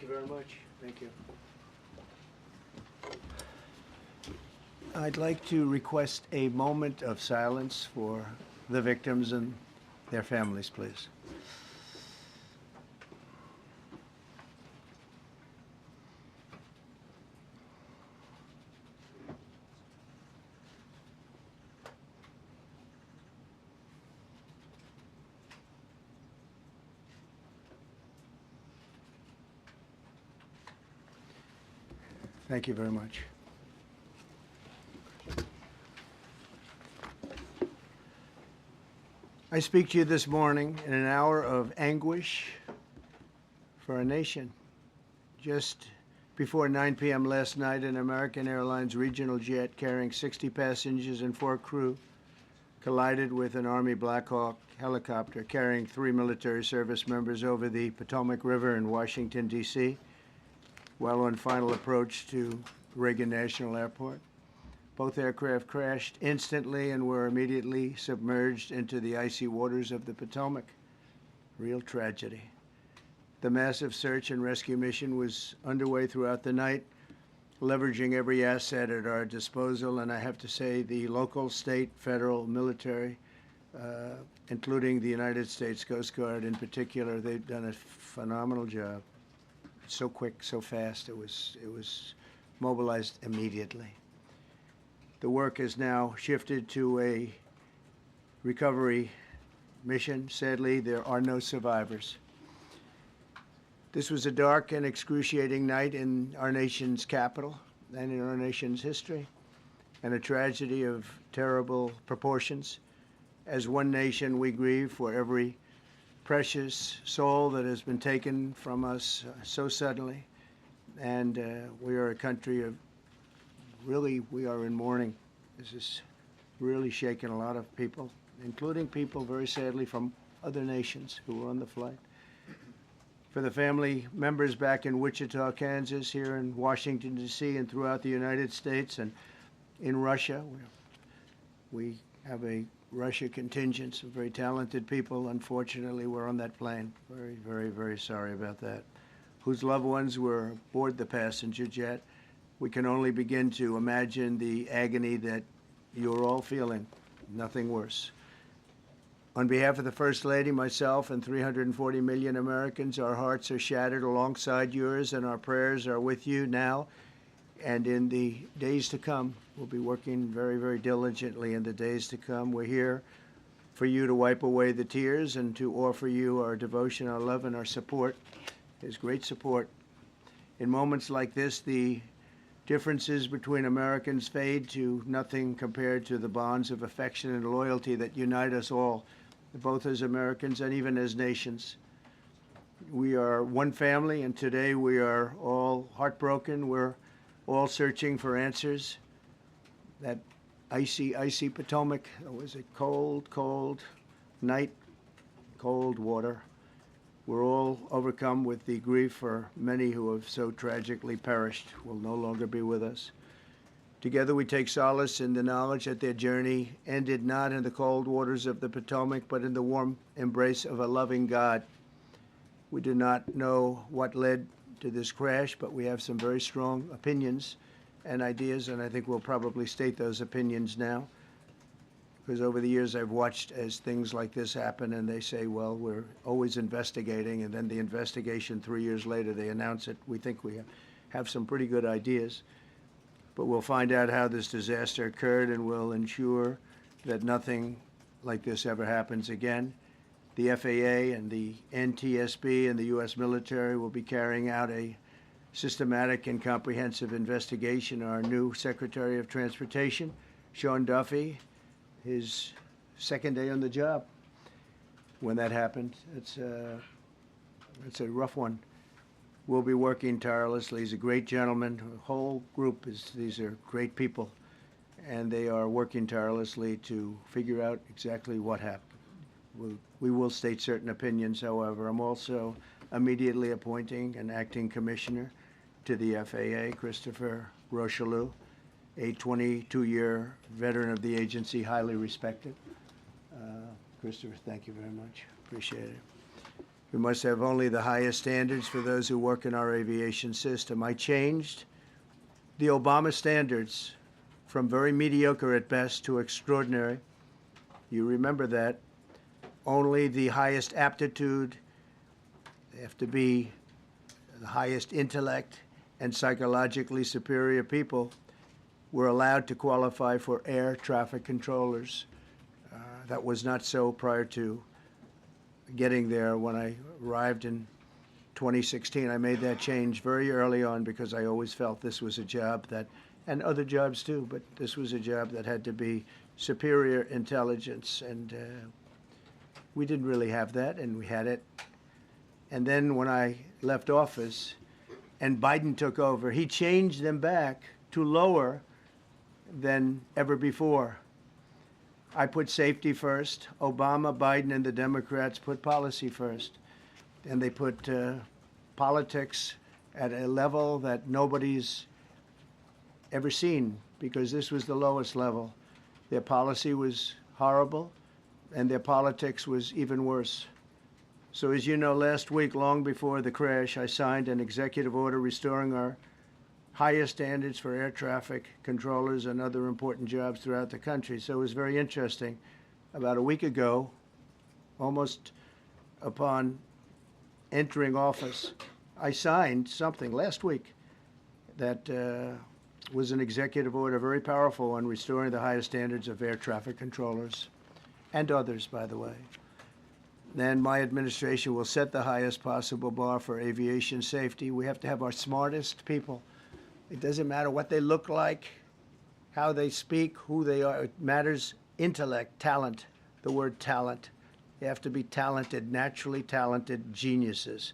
Thank you very much. Thank you. I'd like to request a moment of silence for the victims and their families, please. Thank you very much. I speak to you this morning in an hour of anguish for our nation. Just before 9 p.m. last night, an American Airlines regional jet carrying 60 passengers and 4 crew collided with an Army Black Hawk helicopter carrying 3 military service members over the Potomac River in Washington, D.C., while on final approach to Reagan National Airport. Both aircraft crashed instantly and were immediately submerged into the icy waters of the Potomac. Real tragedy. The massive search and rescue mission was underway throughout the night, leveraging every asset at our disposal, and I have to say the local, state, federal, military, including the United States Coast Guard in particular, they've done a phenomenal job. So quick, so fast, it was mobilized immediately. The work has now shifted to a recovery mission. Sadly, there are no survivors. This was a dark and excruciating night in our nation's capital and in our nation's history, and a tragedy of terrible proportions. As one nation, we grieve for every precious soul that has been taken from us so suddenly, and we are a country of we are in mourning. This is really shaken a lot of people, including people, very sadly, from other nations who were on the flight. For the family members back in Wichita, Kansas, here in Washington, D.C., and throughout the United States and in Russia, we have a Russia contingent, some very talented people, unfortunately, were on that plane. Very, very, very sorry about that. Whose loved ones were aboard the passenger jet. We can only begin to imagine the agony that you're all feeling. Nothing worse. On behalf of the First Lady, myself, and 340 million Americans, our hearts are shattered alongside yours, and our prayers are with you now and in the days to come. We'll be working very, very diligently in the days to come. We're here for you to wipe away the tears and to offer you our devotion, our love, and our support. There's great support. In moments like this, the differences between Americans fade to nothing compared to the bonds of affection and loyalty that unite us all, both as Americans and even as nations. We are one family, and today we are all heartbroken. We're all searching for answers. That icy, icy Potomac, it was a cold, cold night, cold water. We're all overcome with the grief for many who have so tragically perished, will no longer be with us. Together we take solace in the knowledge that their journey ended not in the cold waters of the Potomac, but in the warm embrace of a loving God. We do not know what led to this crash, but we have some very strong opinions and ideas, and I think we'll probably state those opinions now. Because over the years I've watched as things like this happen, and they say, well, we're always investigating, and then the investigation 3 years later, they announce it. We think we have some pretty good ideas, but we'll find out how this disaster occurred, and we'll ensure that nothing like this ever happens again. The FAA and the NTSB and the U.S. military will be carrying out a systematic and comprehensive investigation. Our new Secretary of Transportation, Sean Duffy, his second day on the job when that happened. It's a rough one. We'll be working tirelessly. He's a great gentleman. The whole group these are great people, and they are working tirelessly to figure out exactly what happened. We will state certain opinions, however. I'm also immediately appointing an acting commissioner to the FAA, Christopher Rocheleau, a 22-year veteran of the agency, highly respected. Christopher, thank you very much. Appreciate it. We must have only the highest standards for those who work in our aviation system. I changed the Obama standards from very mediocre at best to extraordinary. You remember that. Only the highest aptitude, they have to be the highest intellect and psychologically superior people were allowed to qualify for air traffic controllers. That was not so prior to getting there. When I arrived in 2016, I made that change very early on because I always felt this was a job that, and other jobs too, but this was a job that had to be superior intelligence, and we didn't really have that, and we had it. And then when I left office and Biden took over, he changed them back to lower than ever before. I put safety first. Obama, Biden, and the Democrats put policy first. And they put politics at a level that nobody's ever seen, because this was the lowest level. Their policy was horrible, and their politics was even worse. So as you know, last week, long before the crash, I signed an executive order restoring our highest standards for air traffic controllers and other important jobs throughout the country. So it was very interesting. About a week ago, almost upon entering office, I signed something last week that was an executive order, very powerful, on restoring the highest standards of air traffic controllers and others, by the way. Then my administration will set the highest possible bar for aviation safety. We have to have our smartest people. It doesn't matter what they look like, how they speak, who they are. It matters intellect, talent, the word talent. They have to be talented, naturally talented geniuses.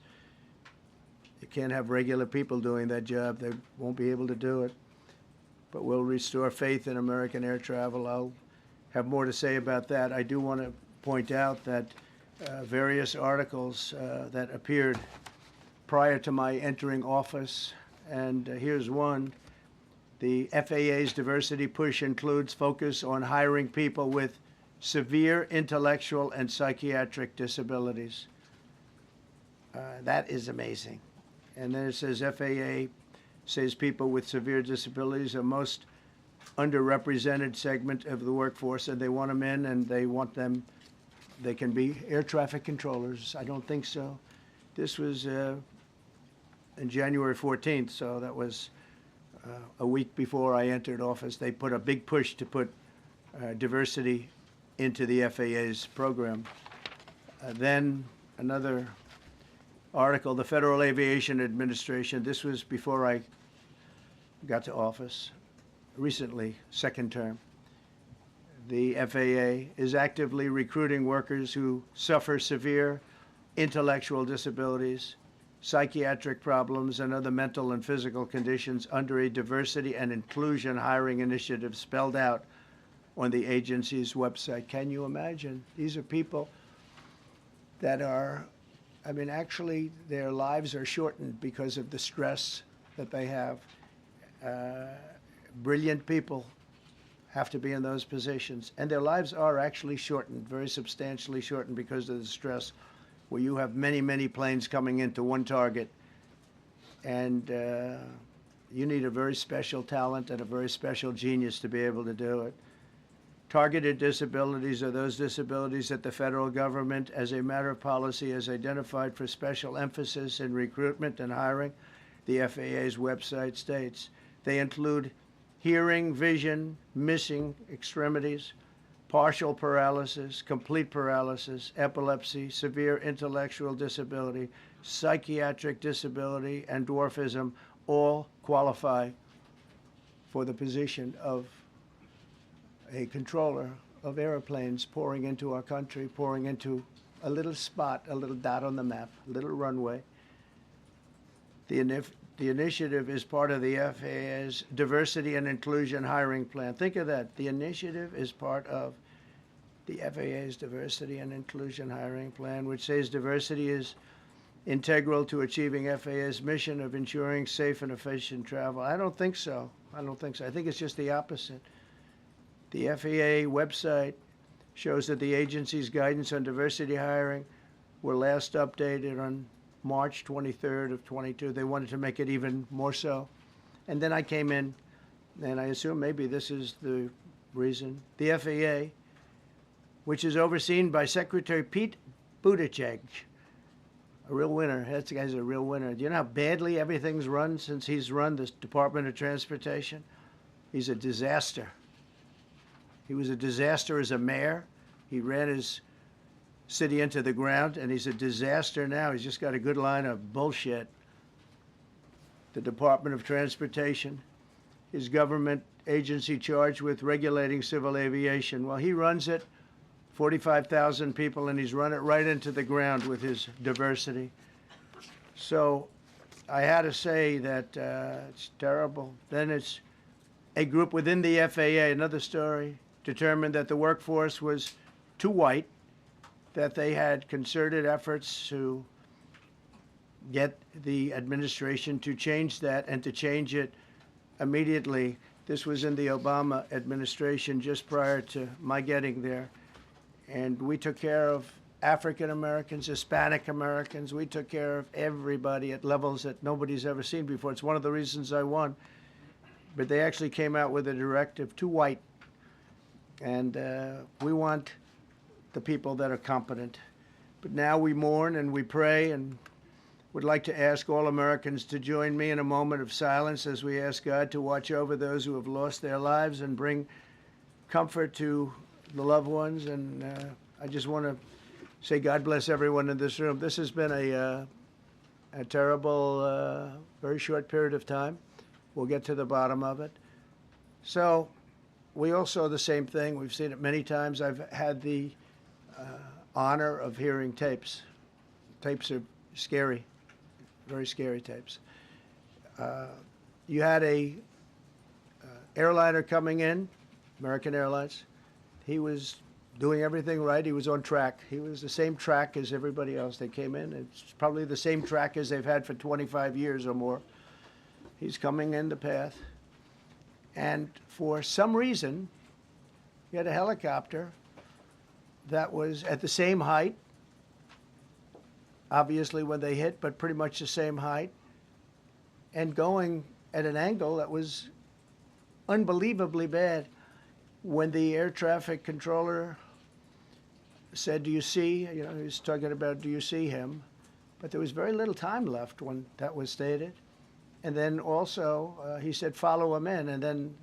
You can't have regular people doing that job. They won't be able to do it. But we'll restore faith in American air travel. I'll have more to say about that. I do want to point out that various articles that appeared prior to my entering office, and here's one. The FAA's diversity push includes focus on hiring people with severe intellectual and psychiatric disabilities. That is amazing. And then it says FAA says people with severe disabilities are most underrepresented segment of the workforce, and they want them in, and they want them, they can be air traffic controllers. I don't think so. This was in January 14th, so that was a week before I entered office. They put a big push to put diversity into the FAA's program. Then another article, the Federal Aviation Administration, this was before I got to office, recently, second term. The FAA is actively recruiting workers who suffer severe intellectual disabilities, psychiatric problems, and other mental and physical conditions under a diversity and inclusion hiring initiative spelled out on the agency's website. Can you imagine? These are people that are, I mean, actually, their lives are shortened because of the stress that they have. Brilliant people have to be in those positions, and their lives are actually shortened, very substantially shortened, because of the stress, where you have many, many planes coming into one target, and you need a very special talent and a very special genius to be able to do it. Targeted disabilities are those disabilities that the federal government, as a matter of policy, has identified for special emphasis in recruitment and hiring. The FAA's website states they include hearing, vision, missing extremities, partial paralysis, complete paralysis, epilepsy, severe intellectual disability, psychiatric disability, and dwarfism all qualify for the position of a controller of airplanes pouring into our country, pouring into a little spot, a little dot on the map, a little runway. The initiative is part of the FAA's diversity and inclusion hiring plan. Think of that. The initiative is part of the FAA's diversity and inclusion hiring plan, which says diversity is integral to achieving FAA's mission of ensuring safe and efficient travel. I don't think so. I think it's just the opposite. The FAA website shows that the agency's guidance on diversity hiring were last updated on March 23rd of 22. They wanted to make it even more so. And then I came in, and I assume maybe this is the reason. The FAA, which is overseen by Secretary Pete Buttigieg, a real winner. That guy's a real winner. Do you know how badly everything's run since he's run this Department of Transportation? He's a disaster. He was a disaster as a mayor. He ran his city into the ground, and he's a disaster now. He's just got a good line of bullshit. The Department of Transportation, his government agency charged with regulating civil aviation. Well, he runs it, 45,000 people, and he's run it right into the ground with his diversity. So I had to say that it's terrible. Then it's a group within the FAA, another story, determined that the workforce was too white, that they had concerted efforts to get the administration to change that and to change it immediately. This was in the Obama administration just prior to my getting there. And we took care of African Americans, Hispanic Americans. We took care of everybody at levels that nobody's ever seen before. It's one of the reasons I won. But they actually came out with a directive, too white. And we want the people that are competent. But now we mourn and we pray, and would like to ask all Americans to join me in a moment of silence as we ask God to watch over those who have lost their lives and bring comfort to the loved ones. And I just want to say God bless everyone in this room. This has been a terrible, very short period of time. We'll get to the bottom of it. So we all saw the same thing. We've seen it many times. I've had the honor of hearing tapes. Tapes are scary, very scary tapes. You had a airliner coming in, American Airlines. He was doing everything right. He was on track. He was the same track as everybody else. They came in. It's probably the same track as they've had for 25 years or more. He's coming in the path. And for some reason, he had a helicopter that was at the same height, obviously when they hit, but pretty much the same height, and going at an angle that was unbelievably bad. When the air traffic controller said, "Do you see?" You know, he was talking about, "Do you see him?" But there was very little time left when that was stated. And then also he said, "Follow him in." And then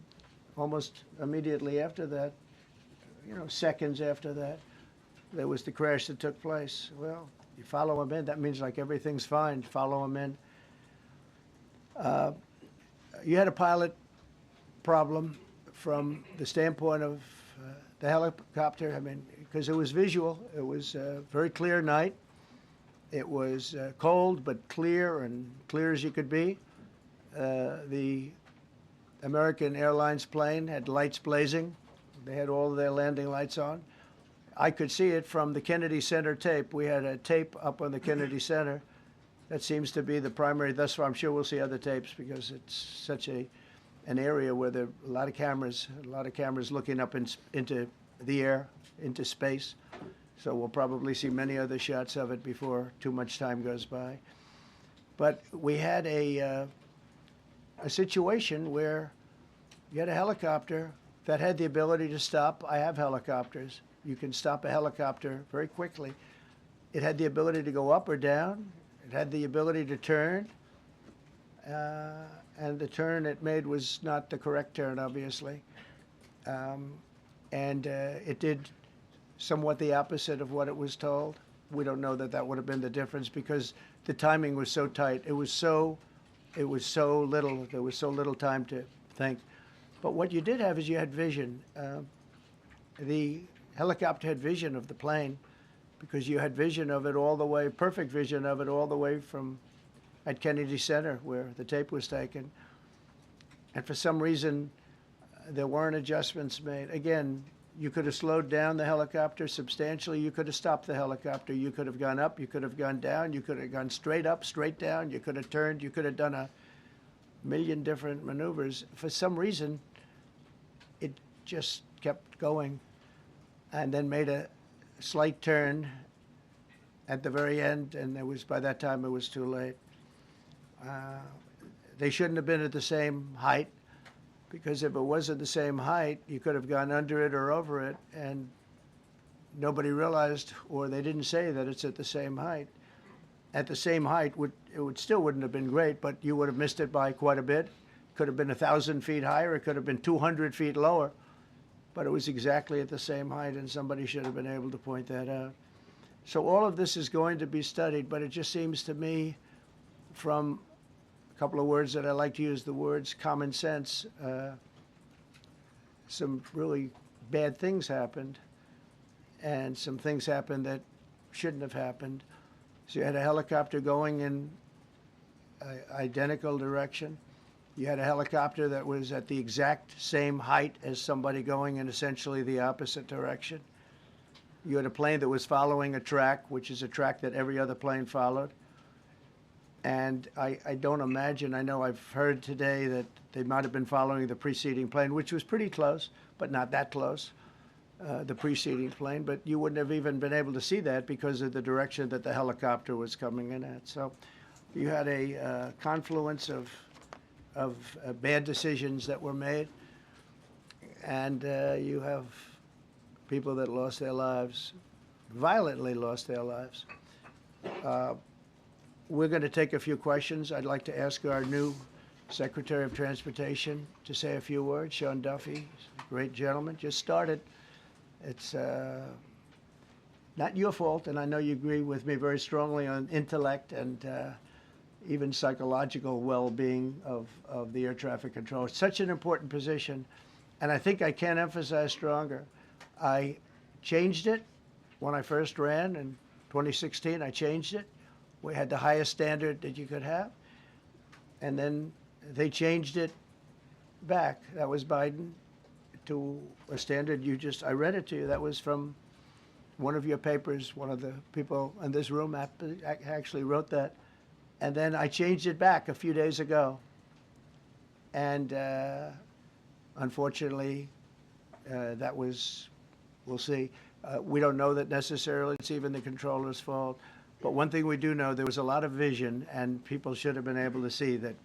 almost immediately after that, you know, seconds after that, there was the crash that took place. Well, you follow him in, that means like everything's fine. Follow him in. You had a pilot problem from the standpoint of the helicopter. I mean, because it was visual. It was a very clear night. It was cold but clear, and clear as you could be. The American Airlines plane had lights blazing. They had all of their landing lights on. I could see it from the Kennedy Center tape. We had a tape up on the Kennedy Center. That seems to be the primary. Thus far, I'm sure we'll see other tapes because it's such an area where there are a lot of cameras looking up into the air, into space. So we'll probably see many other shots of it before too much time goes by. But we had a situation where you had a helicopter that had the ability to stop. I have helicopters. You can stop a helicopter very quickly. It had the ability to go up or down. It had the ability to turn. And the turn it made was not the correct turn, obviously. It did somewhat the opposite of what it was told. We don't know that that would have been the difference because the timing was so tight. It was so little. There was so little time to think. But what you did have is you had vision. The helicopter had vision of the plane because you had vision of it all the way, perfect vision of it all the way from at Kennedy Center where the tape was taken. And for some reason, there weren't adjustments made. Again, you could have slowed down the helicopter substantially. You could have stopped the helicopter. You could have gone up. You could have gone down. You could have gone straight up, straight down. You could have turned. You could have done a million different maneuvers. For some reason, it just kept going and then made a slight turn at the very end, and by that time it was too late. They shouldn't have been at the same height, because if it was at the same height, you could have gone under it or over it, and nobody realized, or they didn't say that it's at the same height. At the same height, still wouldn't have been great, but you would have missed it by quite a bit. Could have been 1,000 feet higher. It could have been 200 feet lower, but it was exactly at the same height, and somebody should have been able to point that out. So all of this is going to be studied, but it just seems to me, from a couple of words that I like to use, the words common sense, some really bad things happened, and some things happened that shouldn't have happened. So you had a helicopter going in an identical direction. You had a helicopter that was at the exact same height as somebody going in essentially the opposite direction. You had a plane that was following a track, which is a track that every other plane followed. And I don't imagine, I know I've heard today that they might have been following the preceding plane, which was pretty close, but not that close, the preceding plane. But you wouldn't have even been able to see that because of the direction that the helicopter was coming in at. So you had a confluence of bad decisions that were made, and you have people that lost their lives, violently lost their lives. We're going to take a few questions. I'd like to ask our new Secretary of Transportation to say a few words. Sean Duffy, great gentleman, just started. It's not your fault, and I know you agree with me very strongly on intellect and even psychological well-being of the air traffic control. It's such an important position, and I think I can't emphasize stronger. I changed it when I first ran in 2016. I changed it. We had the highest standard that you could have, and then they changed it back. That was Biden, to a standard I read it to you. That was from one of your papers. One of the people in this room actually wrote that. And then I changed it back a few days ago. And unfortunately, that was, we'll see. We don't know that necessarily it's even the controller's fault. But one thing we do know, there was a lot of vision, and people should have been able to see that,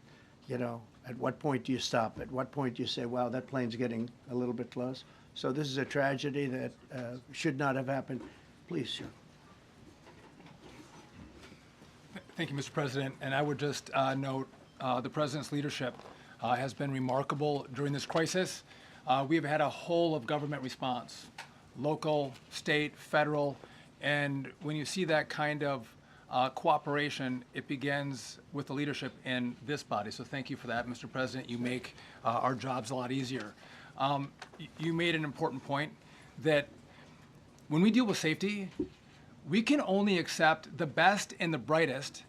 at what point do you stop? At what point do you say, wow, that plane's getting a little bit close? So this is a tragedy that should not have happened. Please, sir. Thank you, Mr. President. And I would just note the President's leadership has been remarkable during this crisis. We have had a whole of government response, local, state, federal, and when you see that kind of cooperation, it begins with the leadership in this body. So thank you for that, Mr. President. You make our jobs a lot easier. You made an important point that when we deal with safety, we can only accept the best and the brightest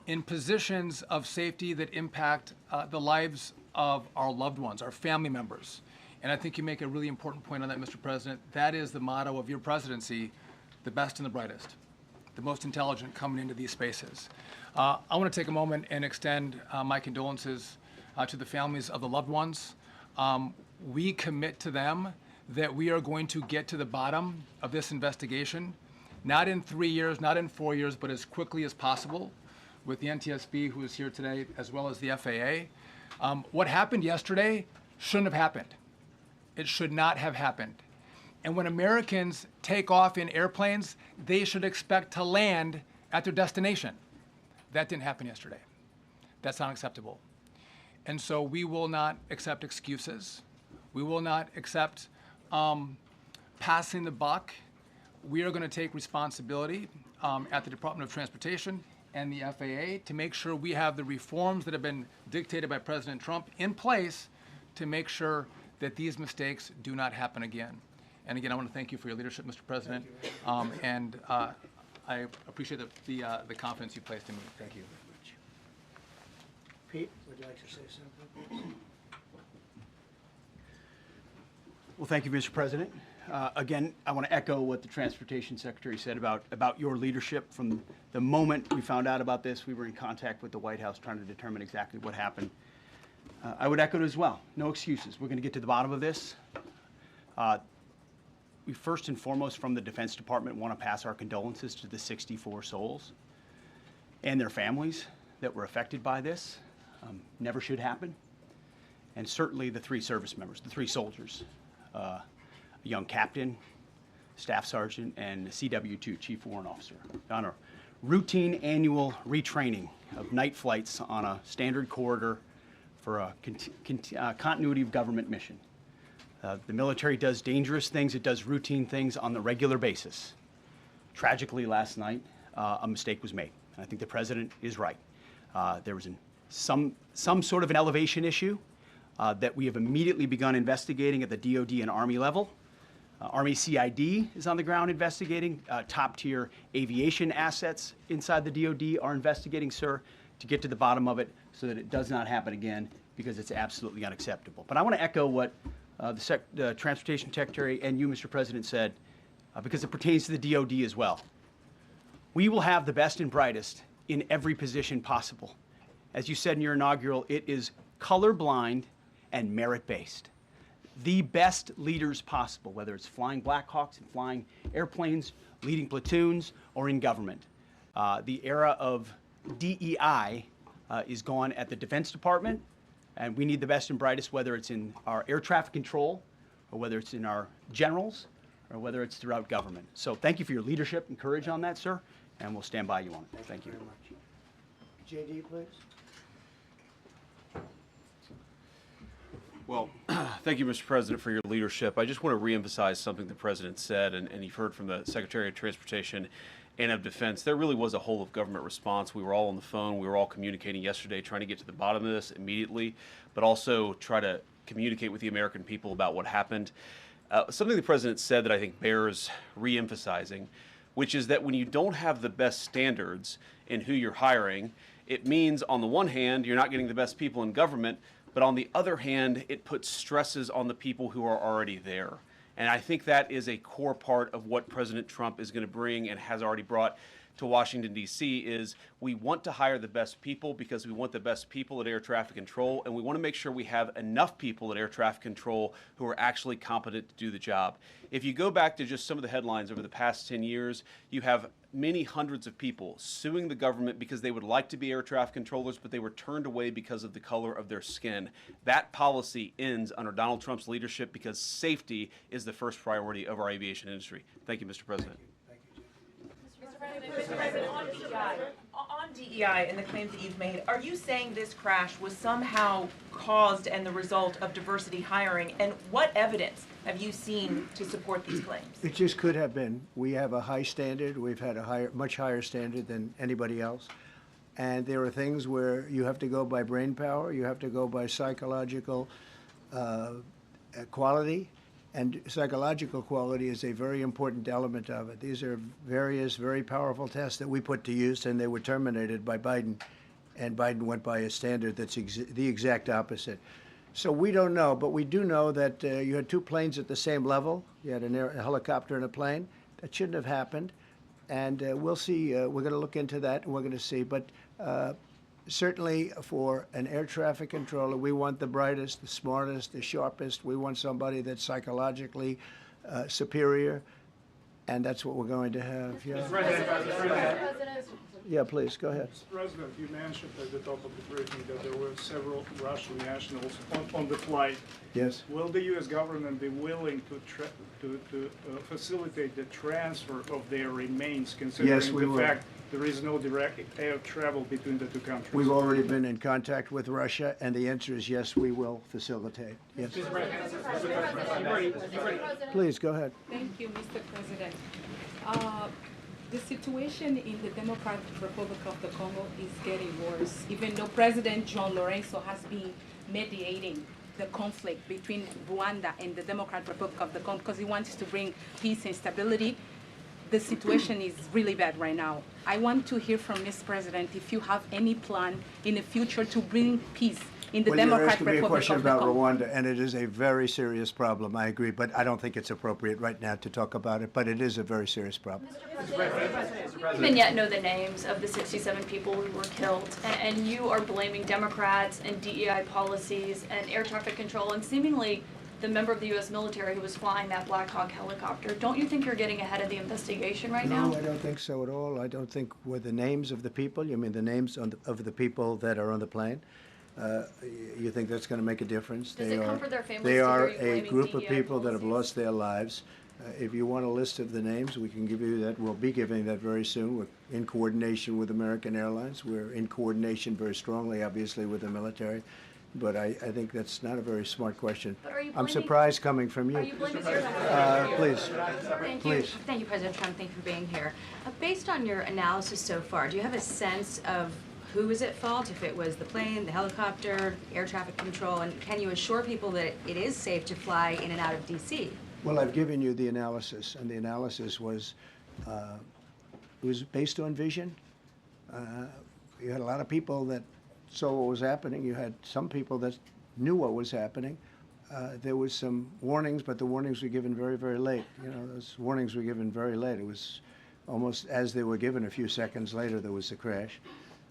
in positions of safety that impact the lives of our loved ones, our family members. And I think you make a really important point on that, Mr. President. That is the motto of your presidency, the best and the brightest, the most intelligent coming into these spaces. I want to take a moment and extend my condolences to the families of the loved ones. We commit to them that we are going to get to the bottom of this investigation, not in 3 years, not in 4 years, but as quickly as possible, with the NTSB, who is here today, as well as the FAA. What happened yesterday shouldn't have happened. It should not have happened. And when Americans take off in airplanes, they should expect to land at their destination. That didn't happen yesterday. That's not acceptable. And so we will not accept excuses. We will not accept passing the buck. We are going to take responsibility at the Department of Transportation and the FAA to make sure we have the reforms that have been dictated by President Trump in place to make sure that these mistakes do not happen again. And again, I want to thank you for your leadership, Mr. President, and I appreciate the confidence you placed in me. Thank you. Pete, would you like to say something? Well, thank you, Mr. President. Again, I want to echo what the Transportation Secretary said about your leadership. From the moment we found out about this, we were in contact with the White House trying to determine exactly what happened. I would echo it as well. No excuses. We're going to get to the bottom of this. we first and foremost from the Defense Department want to pass our condolences to the 64 souls and their families that were affected by this. Never should happen. And certainly the 3 service members, the 3 soldiers, a young captain, staff sergeant, and a CW2, Chief Warrant Officer, on a routine annual retraining of night flights on a standard corridor for a continuity of government mission. The military does dangerous things. It does routine things on the regular basis. Tragically, last night, a mistake was made. And I think the president is right. There was some sort of an elevation issue that we have immediately begun investigating at the DoD and Army level. Army CID is on the ground investigating. Top-tier aviation assets inside the DoD are investigating, sir, to get to the bottom of it so that it does not happen again, because it's absolutely unacceptable. But I want to echo what the Transportation Secretary and you, Mr. President, said, because it pertains to the DoD as well. We will have the best and brightest in every position possible. As you said in your inaugural, it is colorblind and merit-based. The best leaders possible, whether it's flying Black Hawks and flying airplanes, leading platoons, or in government. The era of DEI is gone at the Defense Department, and we need the best and brightest, whether it's in our air traffic control, or whether it's in our generals, or whether it's throughout government. So thank you for your leadership and courage on that, sir, and we'll stand by you on it. Thank you. Very much. JD, please. Well, thank you, Mr. President, for your leadership. I just want to reemphasize something the President said, and you've heard from the Secretary of Transportation and of Defense. There really was a whole of government response. We were all on the phone. We were all communicating yesterday, trying to get to the bottom of this immediately, but also try to communicate with the American people about what happened. Something the President said that I think bears reemphasizing, which is that when you don't have the best standards in who you're hiring, it means, on the one hand, you're not getting the best people in government, but on the other hand, it puts stresses on the people who are already there. And I think that is a core part of what President Trump is going to bring and has already brought to Washington, D.C., is we want to hire the best people because we want the best people at air traffic control, and we want to make sure we have enough people at air traffic control who are actually competent to do the job. If you go back to just some of the headlines over the past 10 years, you have many hundreds of people suing the government because they would like to be air traffic controllers, but they were turned away because of the color of their skin. That policy ends under Donald Trump's leadership because safety is the first priority of our aviation industry. Thank you, Mr. President. Mr. President, on DEI and the claims that you've made, are you saying this crash was somehow caused and the result of diversity hiring? And what evidence have you seen to support these claims? It just could have been. We have a high standard. We've had a much higher standard than anybody else. And there are things where you have to go by brain power, you have to go by psychological quality, and psychological quality is a very important element of it. These are various very powerful tests that we put to use, and they were terminated by Biden, and Biden went by a standard that's the exact opposite. So we don't know, but we do know that you had 2 planes at the same level. You had a helicopter and a plane. That shouldn't have happened. And we'll see. We're going to look into that, and we're going to see. But certainly for an air traffic controller, we want the brightest, the smartest, the sharpest. We want somebody that's psychologically superior, and that's what we're going to have. Yeah. Mr. President. Yeah, please, go ahead. Mr. President, you mentioned at the top of the briefing that there were several Russian nationals on the flight. Yes. Will the U.S. government be willing to facilitate the transfer of their remains, considering Yes, we the will. fact there is no direct air travel between the 2 countries? We've already been in contact with Russia, and the answer is yes, we will facilitate. Yes. Please, go ahead. Thank you, Mr. President. The situation in the Democratic Republic of the Congo is getting worse, even though President John Lorenzo has been mediating the conflict between Rwanda and the Democratic Republic of the Congo because he wants to bring peace and stability. The situation is really bad right now. I want to hear from Ms. President if you have any plan in the future to bring peace in the Well, you're Democratic asking me a Republic question of the about Congo. Rwanda, and it is a very serious problem. I agree, but I don't think it's appropriate right now to talk about it. But it is a very serious problem. We don't even yet know the names of the 67 people who were killed, and you are blaming Democrats and DEI policies and air traffic control and seemingly the member of the U.S. military who was flying that Black Hawk helicopter. Don't you think you're getting ahead of the investigation right now? No, I don't think so at all. I don't think with the names of the people, you mean the names of the people that are on the plane? You think that's going to make a difference? Does it comfort their families They to are hear you a blaming group of DEI people that have policies? lost their lives. If you want a list of the names, we can give you that. We'll be giving that very soon. We're in coordination with American Airlines. We're in coordination very strongly, obviously, with the military. But I think that's not a very smart question. But are you I'm blaming- surprised coming from you. Are you blaming your Please. Thank you. Please. Thank you, President Trump. Thank you for being here. Based on your analysis so far, do you have a sense of who is at fault? If it was the plane, the helicopter, air traffic control, and can you assure people that it is safe to fly in and out of D.C.? Well, I've given you the analysis, and the analysis was it was based on vision. You had a lot of people that saw what was happening. You had some people that knew what was happening. There was some warnings, but the warnings were given very, very late. You know, those warnings were given very late. It was almost as they were given. A few seconds later, there was the crash.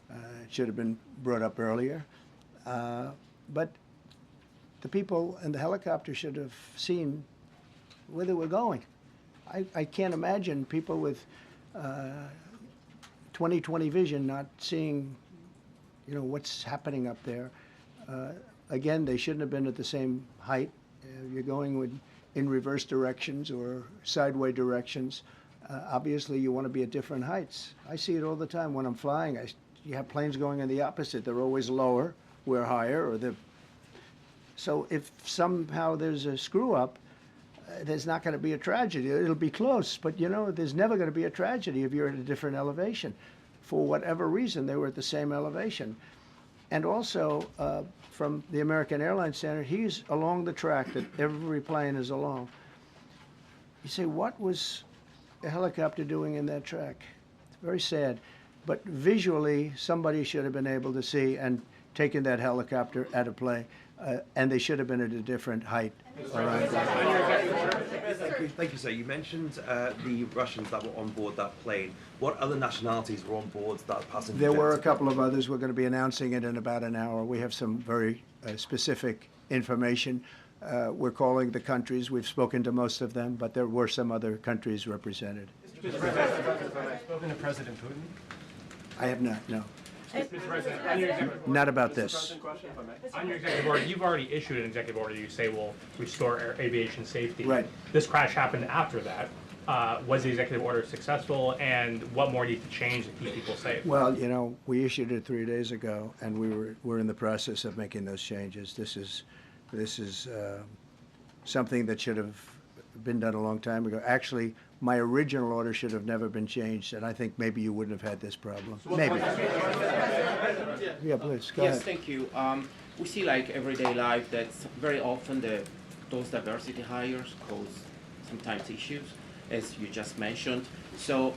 It should have been brought up earlier. But the people in the helicopter should have seen where they were going. I can't imagine people with 20/20 vision not seeing, you know, what's happening up there. Again, they shouldn't have been at the same height. You're going in reverse directions or sideway directions. Obviously, you want to be at different heights. I see it all the time when I'm flying. You have planes going in the opposite. They're always lower. We're higher. So if somehow there's a screw up, there's not going to be a tragedy. It'll be close, but you know, there's never going to be a tragedy if you're at a different elevation. For whatever reason, they were at the same elevation. And also, from the American Airlines Center, he's along the track that every plane is along. You say, what was a helicopter doing in that track? It's very sad. But visually, somebody should have been able to see and taken that helicopter out of play. And they should have been at a different height. All right. Thank you, sir. You mentioned the Russians that were on board that plane. What other nationalities were on board that passenger There were a jet? couple of others. We're going to be announcing it in about an hour. We have some very specific information. We're calling the countries. We've spoken to most of them, but there were some other countries represented. Mr. President, spoken to President Putin? I have not, no. Mr. President, on your executive Not about this. on your executive order, you've already issued an executive order you say will restore aviation safety. Right. This crash happened after that. Was the executive order successful, and what more needs to change to keep people safe? Well, you know, we issued it 3 days ago, and we're in the process of making those changes. This is something that should have been done a long time ago. Actually, my original order should have never been changed, and I think maybe you wouldn't have had this problem. Maybe. Yeah, please, go Yes, ahead. thank you. We see like everyday life that very often those diversity hires cause sometimes issues, as you just mentioned. So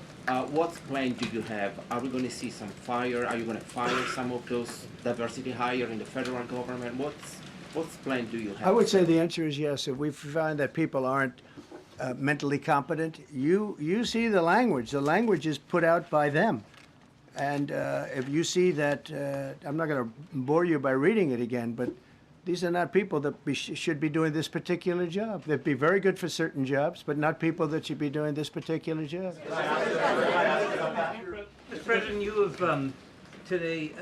what plan do you have? Are we going to see some fire? Are you going to fire some of those diversity hires in the federal government? What's plan do you have? I would say the answer is yes. If we find that people aren't mentally competent, you see the language. The language is put out by them. And if you see that, I'm not going to bore you by reading it again, but these are not people that should be doing this particular job. They'd be very good for certain jobs, but not people that should be doing this particular job. Mr. President, you have today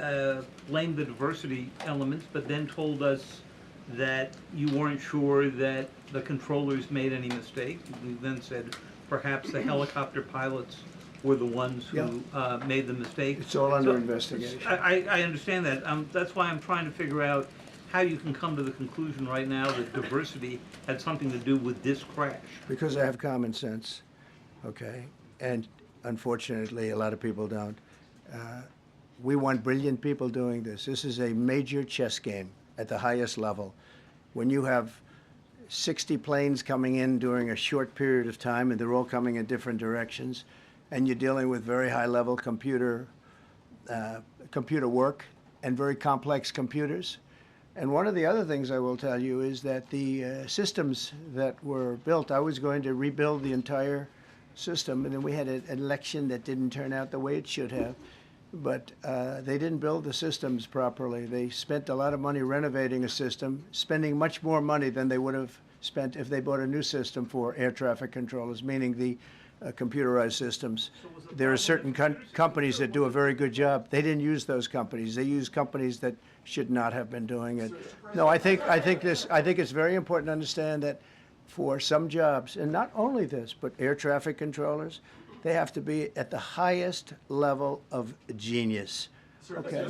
blamed the diversity elements, but then told us that you weren't sure that the controllers made any mistake. You then said perhaps the helicopter pilots were the ones who made the mistake. It's all under investigation. I understand that. That's why I'm trying to figure out how you can come to the conclusion right now that diversity had something to do with this crash. Because I have common sense, okay? And unfortunately, a lot of people don't. We want brilliant people doing this. This is a major chess game at the highest level. When you have 60 planes coming in during a short period of time, and they're all coming in different directions, and you're dealing with very high-level computer work and very complex computers. And one of the other things I will tell you is that the systems that were built, I was going to rebuild the entire system, and then we had an election that didn't turn out the way it should have. but they didn't build the systems properly. They spent a lot of money renovating a system, spending much more money than they would have spent if they bought a new system for air traffic controllers, meaning the computerized systems. There are certain companies that do a very good job. They didn't use those companies. They used companies that should not have been doing it. No, I think it's very important to understand that for some jobs, and not only this, but air traffic controllers, they have to be at the highest level of genius. Okay.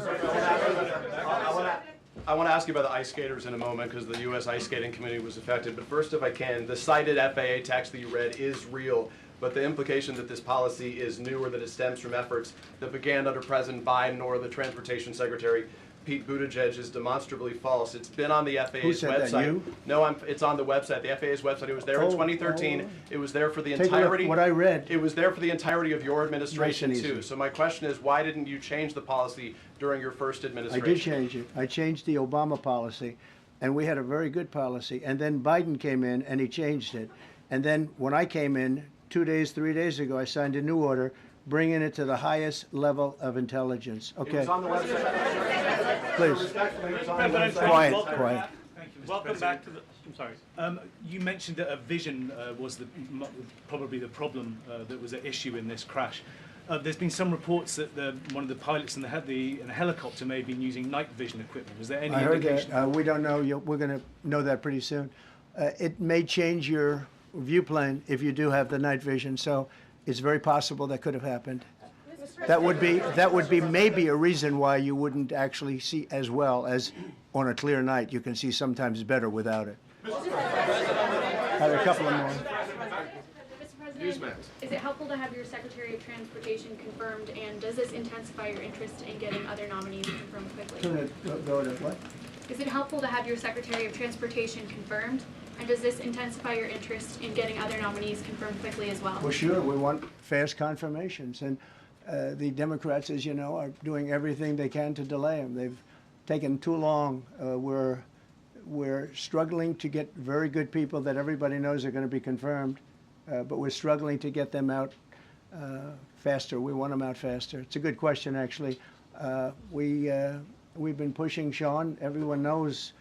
I want to ask you about the ice skaters in a moment because the U.S. Ice Skating Committee was affected. But first, if I can, the cited FAA text that you read is real, but the implication that this policy is new or that it stems from efforts that began under President Biden or the Transportation Secretary Pete Buttigieg is demonstrably false. It's been on the FAA's Who said website. that, you? No, it's on the website, the FAA's website. It was there in 2013. It was there for the Take a look. entirety. What I read. It was there for the entirety of your administration Nice and too. easy. So my question is, why didn't you change the policy during your first I administration? did change it. I changed the Obama policy, and we had a very good policy. And then Biden came in, and he changed it. And then when I came in 3 days ago, I signed a new order bringing it to the highest level of intelligence. It Okay. was on the website. Please. Respectfully, it was on the Quiet, website. quiet. Thank you, Mr. Welcome back to the. I'm sorry. You mentioned that a vision was probably the problem that was at issue in this crash. There's been some reports that one of the pilots in a helicopter may have been using night vision equipment. Was there any I heard indication? that. We don't know. We're going to know that pretty soon. It may change your view plane if you do have the night vision. So it's very possible that could have happened. That would be maybe a reason why you wouldn't actually see as well as on a clear night. You can see sometimes better without it. I have a couple of more. Mr. President, is it helpful to have your Secretary of Transportation confirmed, and does this intensify your interest in getting other nominees confirmed quickly? Go to what? Is it helpful to have your Secretary of Transportation confirmed, and does this intensify your interest in getting other nominees confirmed quickly as well? Well, sure. We want fast confirmations, and the Democrats, as you know, are doing everything they can to delay them. They've taken too long. We're struggling to get very good people that everybody knows are going to be confirmed, but we're struggling to get them out faster. We want them out faster. It's a good question, actually. We've been pushing Sean. Everyone knows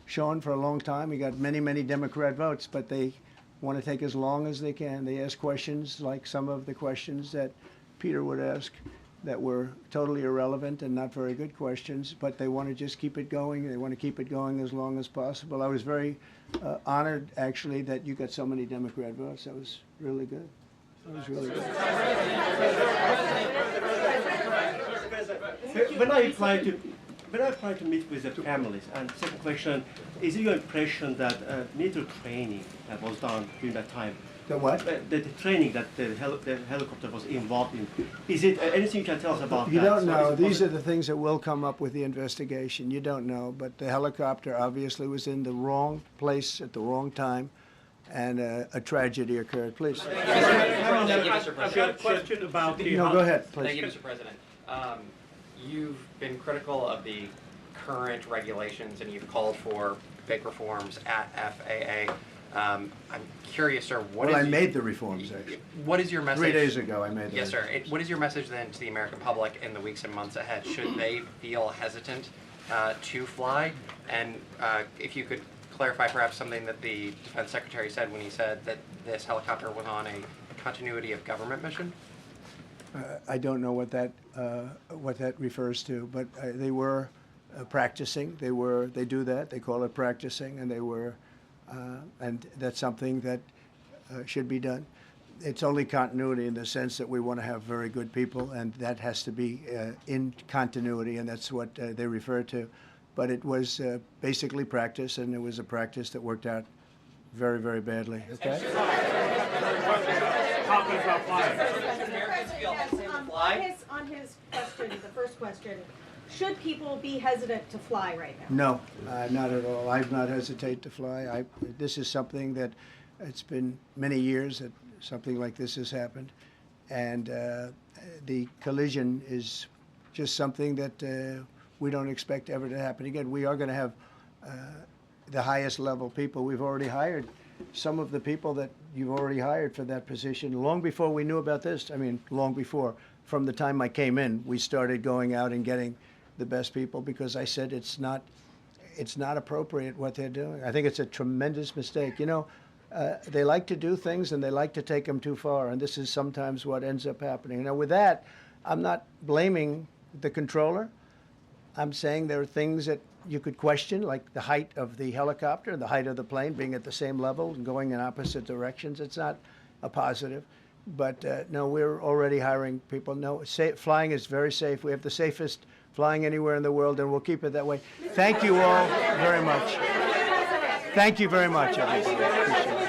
Sean for a long time. He got many, many Democrat votes, but they want to take as long as they can. They ask questions like some of the questions that Peter would ask that were totally irrelevant and not very good questions, but they want to just keep it going. They want to keep it going as long as possible. I was very honored, actually, that you got so many Democrat votes. That was really good. That was really good. When I try to meet with the families, and second question, is it your impression that military training that was done during that time? The what? The training that the helicopter was involved in. Is it anything you can tell us about You that? don't So know. is it These are the things that will come up with the investigation. You don't know. But the helicopter obviously was in the wrong place at the wrong time, and a tragedy occurred. Please. Thank you, Mr. President. I've got a question about the. No, go ahead, please. Thank you, Mr. President. You've been critical of the current regulations, and you've called for big reforms at FAA. I'm curious, sir, Well, I made the reforms, actually. what is your message? 3 days ago, I made them. Yes, sir. What is your message then to the American public in the weeks and months ahead? Should they feel hesitant to fly? And if you could clarify perhaps something that the Defense Secretary said when he said that this helicopter was on a continuity of government mission? I don't know what that refers to, but they were practicing. They do that. They call it practicing, and they were, and that's something that should be done. It's only continuity in the sense that we want to have very good people, and that has to be in continuity, and that's what they refer to. But it was basically practice, and it was a practice that worked out very, very badly. Okay. On his question, the first question, should people be hesitant to fly right now? No, not at all. I've not hesitated to fly. This is something that it's been many years that something like this has happened, and the collision is just something that we don't expect ever to happen again. We are going to have the highest level people. We've already hired some of the people that you've already hired for that position long before we knew about this. I mean, long before. from the time I came in, we started going out and getting the best people because I said it's not appropriate what they're doing. I think it's a tremendous mistake. You know, they like to do things and they like to take them too far, and this is sometimes what ends up happening. Now, with that, I'm not blaming the controller. I'm saying there are things that you could question, like the height of the helicopter, the height of the plane being at the same level and going in opposite directions. It's not a positive. But no, we're already hiring people. No, flying is very safe. We have the safest flying anywhere in the world, and we'll keep it that way. Thank you all very much. Thank you very much, everybody. Appreciate it.